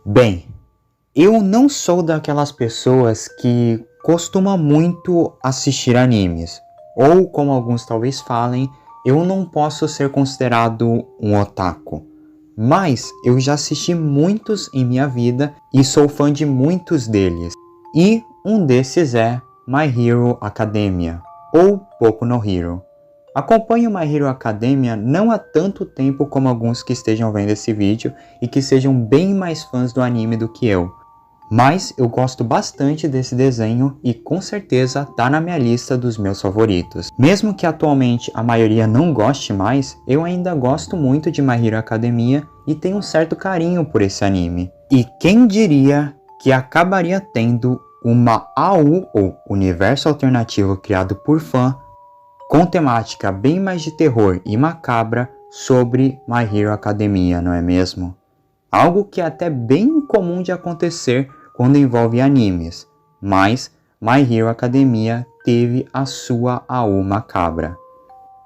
Bem, eu não sou daquelas pessoas que costuma muito assistir animes, ou como alguns talvez falem, eu não posso ser considerado um otaku. Mas eu já assisti muitos em minha vida e sou fã de muitos deles. E um desses é My Hero Academia, ou Boku no Hero. Acompanho My Hero Academia não há tanto tempo como alguns que estejam vendo esse vídeo e que sejam bem mais fãs do anime do que eu. Mas eu gosto bastante desse desenho e com certeza tá na minha lista dos meus favoritos. Mesmo que atualmente a maioria não goste mais, eu ainda gosto muito de My Hero Academia e tenho um certo carinho por esse anime. E quem diria que acabaria tendo uma AU, ou Universo Alternativo criado por fã, com temática bem mais de terror e macabra sobre My Hero Academia, não é mesmo? Algo que é até bem comum de acontecer quando envolve animes, mas My Hero Academia teve a sua AU macabra.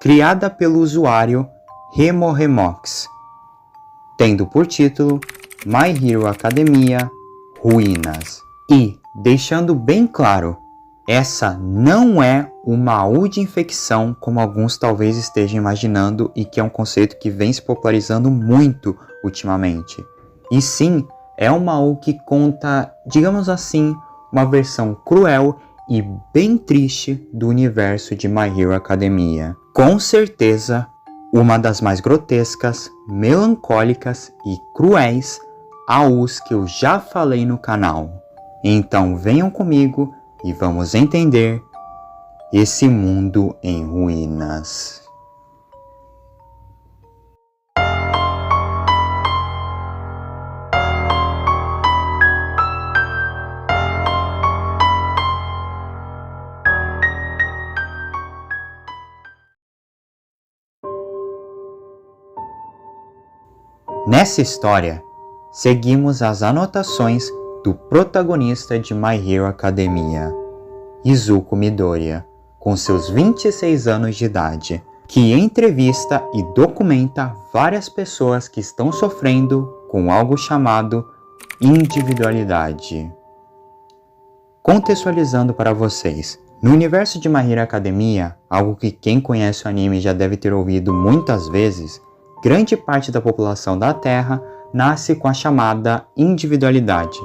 Criada pelo usuário Remoremox, tendo por título My Hero Academia Ruínas. E, deixando bem claro, essa não é uma AU de infecção como alguns talvez estejam imaginando e que é um conceito que vem se popularizando muito ultimamente. E sim, é uma AU que conta, digamos assim, uma versão cruel e bem triste do universo de My Hero Academia. Com certeza, uma das mais grotescas, melancólicas e cruéis AUs que eu já falei no canal. Então venham comigo e vamos entender esse mundo em ruínas. Nessa história, seguimos as anotações do protagonista de My Hero Academia, Izuku Midoriya, com seus 26 anos de idade, que entrevista e documenta várias pessoas que estão sofrendo com algo chamado individualidade. Contextualizando para vocês, no universo de My Hero Academia, algo que quem conhece o anime já deve ter ouvido muitas vezes, grande parte da população da Terra nasce com a chamada individualidade,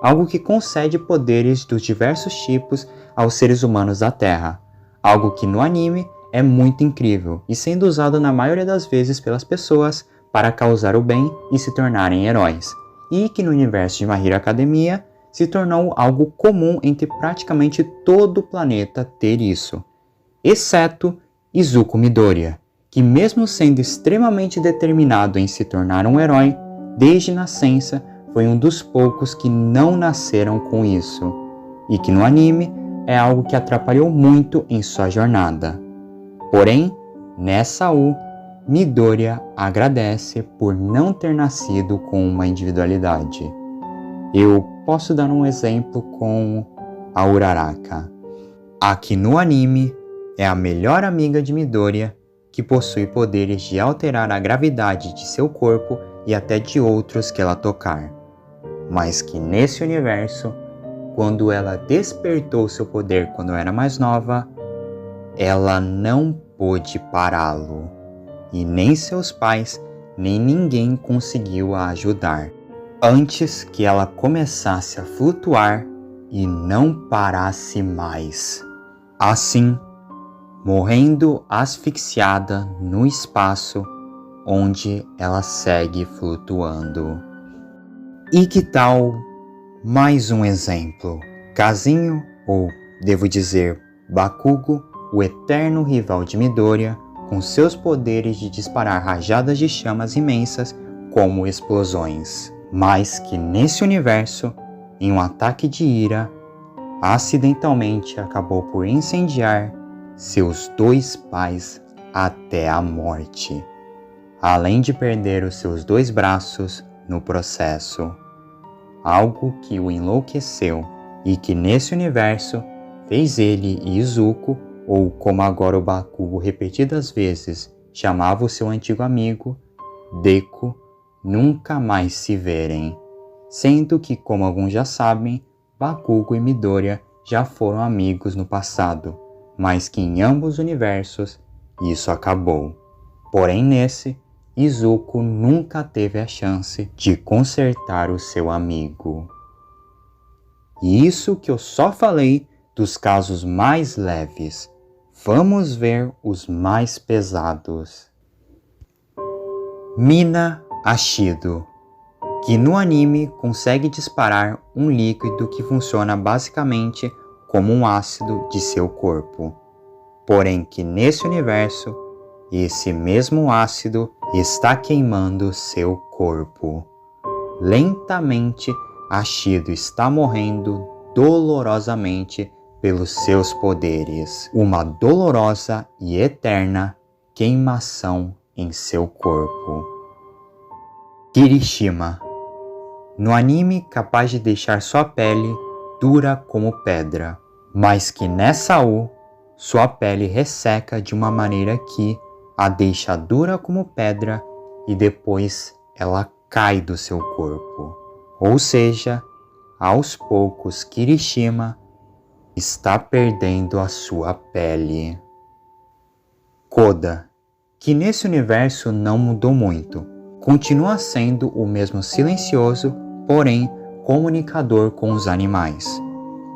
algo que concede poderes dos diversos tipos aos seres humanos da Terra, algo que no anime é muito incrível e sendo usado na maioria das vezes pelas pessoas para causar o bem e se tornarem heróis, e que no universo de My Hero Academia se tornou algo comum entre praticamente todo o planeta ter isso, exceto Izuku Midoriya, que mesmo sendo extremamente determinado em se tornar um herói, desde nascença foi um dos poucos que não nasceram com isso, e que no anime é algo que atrapalhou muito em sua jornada. Porém, nessa AU, Midoriya agradece por não ter nascido com uma individualidade. Eu posso dar um exemplo com a Uraraka, a que no anime é a melhor amiga de Midoriya, que possui poderes de alterar a gravidade de seu corpo e até de outros que ela tocar, mas que nesse universo, quando ela despertou seu poder quando era mais nova, ela não pôde pará-lo, e nem seus pais, nem ninguém conseguiu a ajudar, antes que ela começasse a flutuar e não parasse mais. Assim, morrendo asfixiada no espaço onde ela segue flutuando. E que tal mais um exemplo? Kazinho, ou devo dizer Bakugo, o eterno rival de Midoriya, com seus poderes de disparar rajadas de chamas imensas como explosões, mas que nesse universo, em um ataque de ira, acidentalmente acabou por incendiar seus dois pais até a morte, além de perder os seus dois braços no processo, algo que o enlouqueceu e que nesse universo fez ele e Izuku, ou como agora o Bakugo repetidas vezes chamava o seu antigo amigo, Deku, nunca mais se verem. sendo que, como alguns já sabem, Bakugo e Midoriya já foram amigos no passado, mas que em ambos universos isso acabou. Porém nesse, Izuku nunca teve a chance de consertar o seu amigo. E isso que eu só falei dos casos mais leves. Vamos ver os mais pesados. Mina Ashido, que no anime consegue disparar um líquido que funciona basicamente como um ácido de seu corpo. Porém que nesse universo, esse mesmo ácido está queimando seu corpo. Lentamente, Ashido está morrendo dolorosamente pelos seus poderes. Uma dolorosa e eterna queimação em seu corpo. Kirishima, no anime capaz de deixar sua pele dura como pedra, mas que nessa U, sua pele resseca de uma maneira que a deixa dura como pedra e depois ela cai do seu corpo. Ou seja, aos poucos Kirishima está perdendo a sua pele. Koda, que nesse universo não mudou muito, continua sendo o mesmo silencioso, porém comunicador com os animais.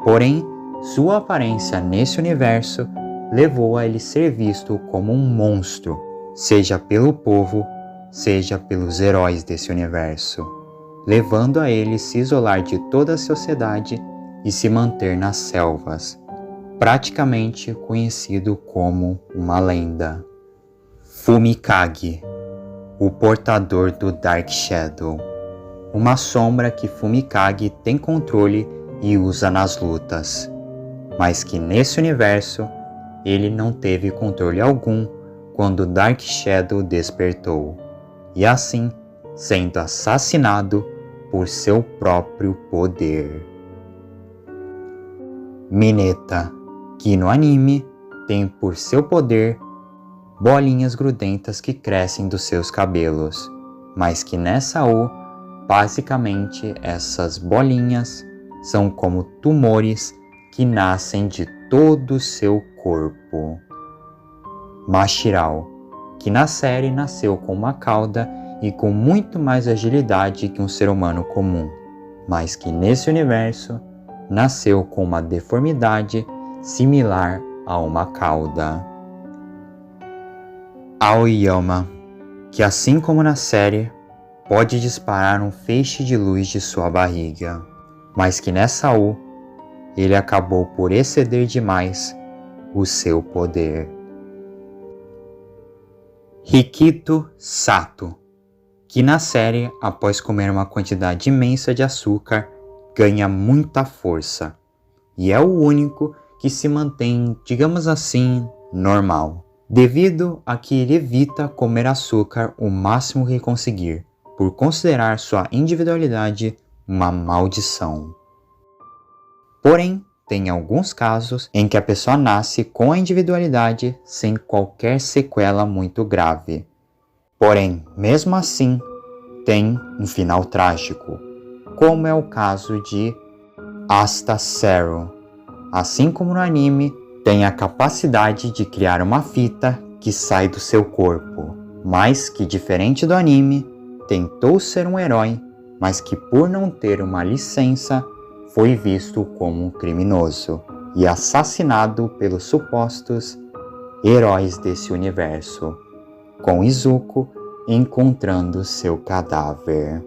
Porém, sua aparência nesse universo levou a ele ser visto como um monstro, seja pelo povo, seja pelos heróis desse universo, levando a ele se isolar de toda a sociedade e se manter nas selvas, praticamente conhecido como uma lenda. Fumikage, o portador do Dark Shadow, uma sombra que Fumikage tem controle e usa nas lutas, mas que nesse universo ele não teve controle algum quando Dark Shadow despertou, e assim sendo assassinado por seu próprio poder. Mineta, que no anime tem por seu poder bolinhas grudentas que crescem dos seus cabelos, mas que nessa U, basicamente essas bolinhas são como tumores que nascem de todo o seu corpo. Mashiral, que na série nasceu com uma cauda e com muito mais agilidade que um ser humano comum, mas que nesse universo nasceu com uma deformidade similar a uma cauda. Aoyama, que assim como na série, pode disparar um feixe de luz de sua barriga, mas que nessa U, ele acabou por exceder demais o seu poder. Rikito Sato, que na série, após comer uma quantidade imensa de açúcar, ganha muita força, e é o único que se mantém, digamos assim, normal, devido a que ele evita comer açúcar o máximo que conseguir, por considerar sua individualidade uma maldição. Porém, tem alguns casos em que a pessoa nasce com a individualidade sem qualquer sequela muito grave. Porém, mesmo assim, tem um final trágico, como é o caso de Asta Zero. Assim como no anime, tem a capacidade de criar uma fita que sai do seu corpo, mas que, diferente do anime, tentou ser um herói, mas que por não ter uma licença, foi visto como um criminoso e assassinado pelos supostos heróis desse universo, com Izuku encontrando seu cadáver.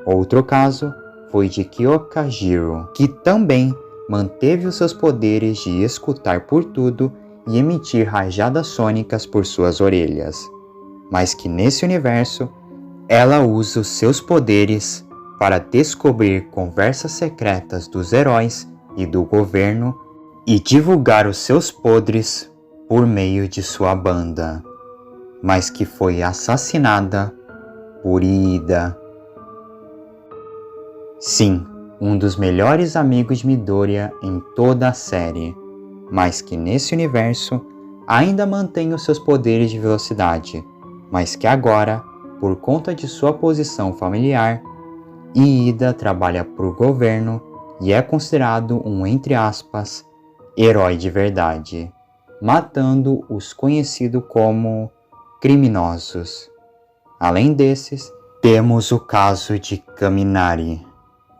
Outro caso foi de Kyokajiro, que também manteve os seus poderes de escutar por tudo e emitir rajadas sônicas por suas orelhas, mas que nesse universo ela usa os seus poderes para descobrir conversas secretas dos heróis e do governo e divulgar os seus podres por meio de sua banda, mas que foi assassinada por Iida. Sim, um dos melhores amigos de Midoriya em toda a série, mas que nesse universo ainda mantém os seus poderes de velocidade, mas que agora, por conta de sua posição familiar, e Ida trabalha para o governo e é considerado um, entre aspas, herói de verdade, matando os conhecidos como criminosos. Além desses, temos o caso de Kaminari,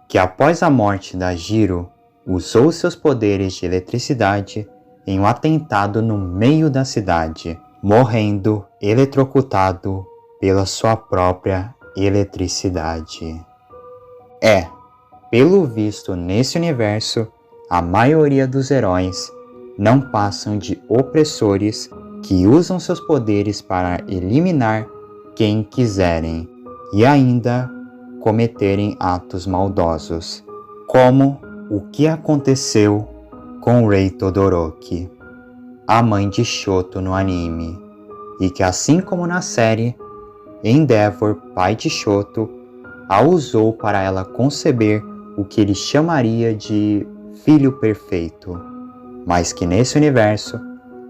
que após a morte da Jiro, usou seus poderes de eletricidade em um atentado no meio da cidade, morrendo eletrocutado pela sua própria eletricidade. Pelo visto nesse universo, a maioria dos heróis não passam de opressores que usam seus poderes para eliminar quem quiserem e ainda cometerem atos maldosos, como o que aconteceu com Rei Todoroki, a mãe de Shoto no anime, e que assim como na série, Endeavor, pai de Shoto, a usou para ela conceber o que ele chamaria de filho perfeito, mas que nesse universo,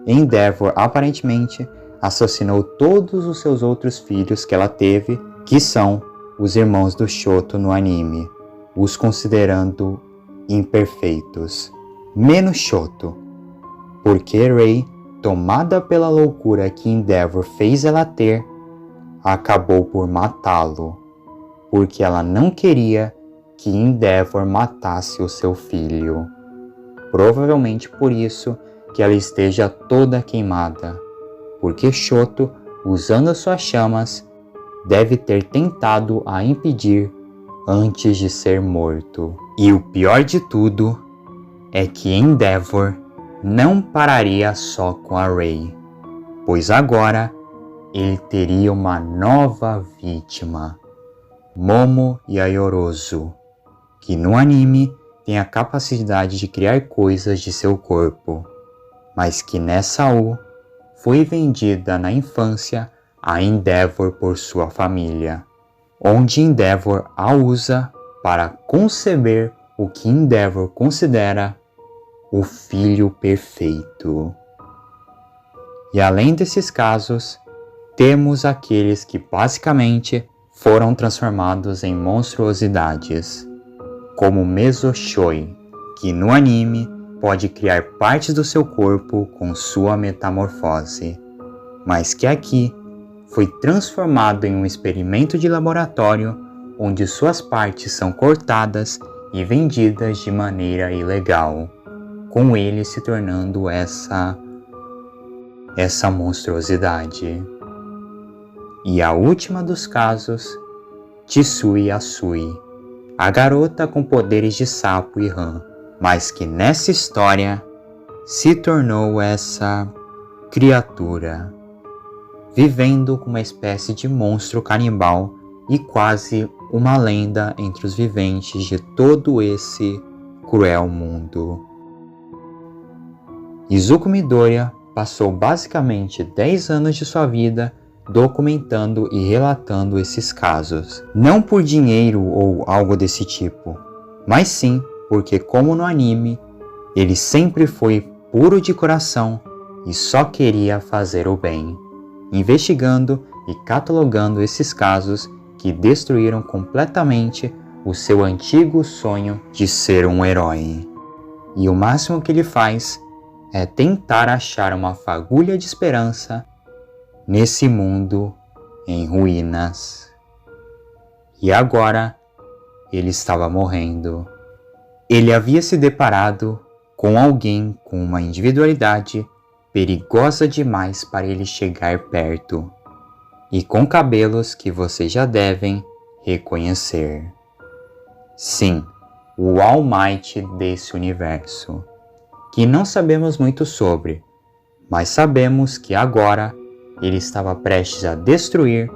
Endeavor aparentemente assassinou todos os seus outros filhos que ela teve, que são os irmãos do Shoto no anime, os considerando imperfeitos, menos Shoto, porque Rei, tomada pela loucura que Endeavor fez ela ter, acabou por matá-lo, porque ela não queria que Endeavor matasse o seu filho. Provavelmente por isso que ela esteja toda queimada, porque Shoto, usando as suas chamas, deve ter tentado a impedir antes de ser morto. E o pior de tudo é que Endeavor não pararia só com a Rei, pois agora ele teria uma nova vítima, Momo Yaoyorozu, que no anime tem a capacidade de criar coisas de seu corpo, mas que nessa U foi vendida na infância a Endeavor por sua família, onde Endeavor a usa para conceber o que Endeavor considera o filho perfeito. E além desses casos, temos aqueles que basicamente foram transformados em monstruosidades, como Mesoshoi, que no anime pode criar partes do seu corpo com sua metamorfose, mas que aqui foi transformado em um experimento de laboratório onde suas partes são cortadas e vendidas de maneira ilegal, com ele se tornando essa monstruosidade. E a última dos casos, Chisui Asui, a garota com poderes de sapo e rã, mas que nessa história se tornou essa criatura, vivendo como uma espécie de monstro canibal e quase uma lenda entre os viventes de todo esse cruel mundo. Izuku Midoriya passou basicamente 10 anos de sua vida documentando e relatando esses casos, não por dinheiro ou algo desse tipo, mas sim porque, como no anime, ele sempre foi puro de coração e só queria fazer o bem, investigando e catalogando esses casos que destruíram completamente o seu antigo sonho de ser um herói. E o máximo que ele faz é tentar achar uma fagulha de esperança nesse mundo em ruínas. E agora ele estava morrendo. Ele havia se deparado com alguém com uma individualidade perigosa demais para ele chegar perto, e com cabelos que vocês já devem reconhecer. Sim, o All Might desse universo, que não sabemos muito sobre, mas sabemos que agora ele estava prestes a destruir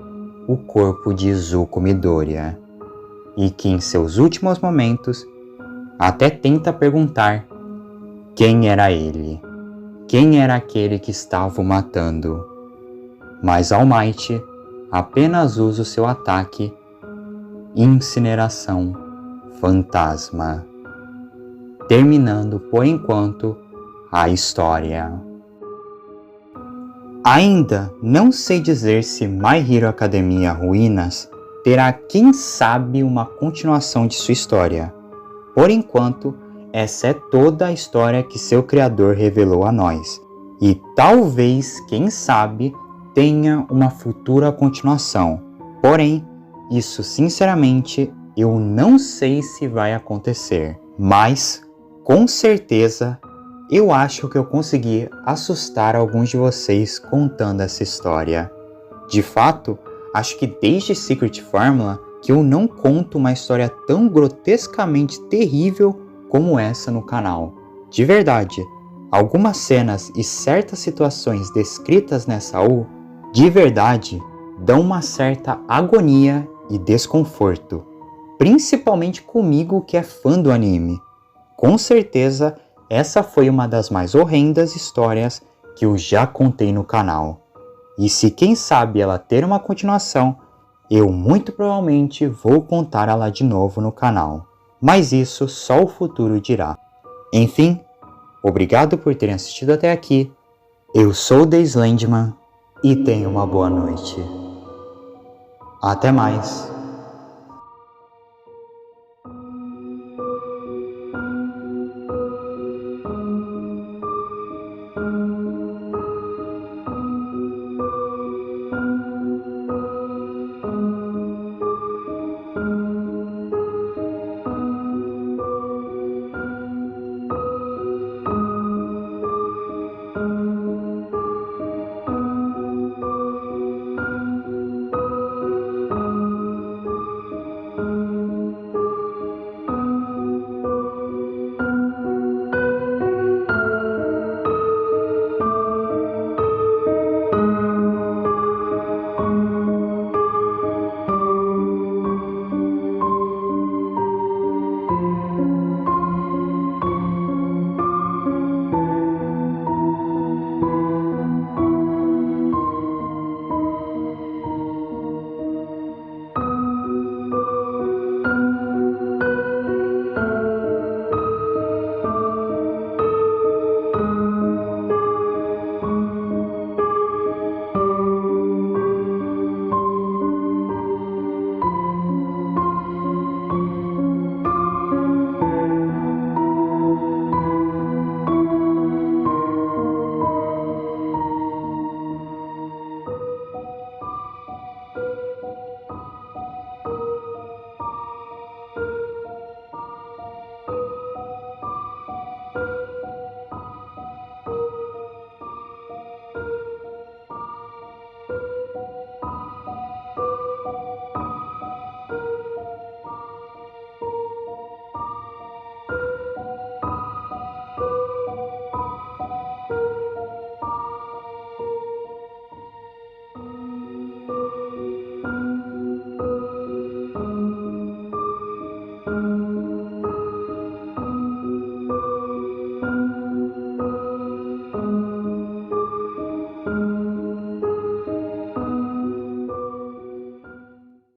o corpo de Izuku Midoriya, e que em seus últimos momentos até tenta perguntar quem era ele, quem era aquele que estava o matando. Mas All Might apenas usa o seu ataque Incineração Fantasma, terminando por enquanto a história. Ainda não sei dizer se My Hero Academia Ruínas terá, quem sabe, uma continuação de sua história. Por enquanto, essa é toda a história que seu criador revelou a nós. E talvez, quem sabe, tenha uma futura continuação. Porém, isso sinceramente eu não sei se vai acontecer. Mas, com certeza, eu acho que eu consegui assustar alguns de vocês contando essa história. De fato, acho que desde Secret Formula que eu não conto uma história tão grotescamente terrível como essa no canal. De verdade, algumas cenas e certas situações descritas nessa U, de verdade, dão uma certa agonia e desconforto. Principalmente comigo que é fã do anime. Com certeza, essa foi uma das mais horrendas histórias que eu já contei no canal. E se quem sabe ela ter uma continuação, eu muito provavelmente vou contar ela de novo no canal. Mas isso só o futuro dirá. Enfim, obrigado por terem assistido até aqui. Eu sou o The Slenderman e tenha uma boa noite. Até mais.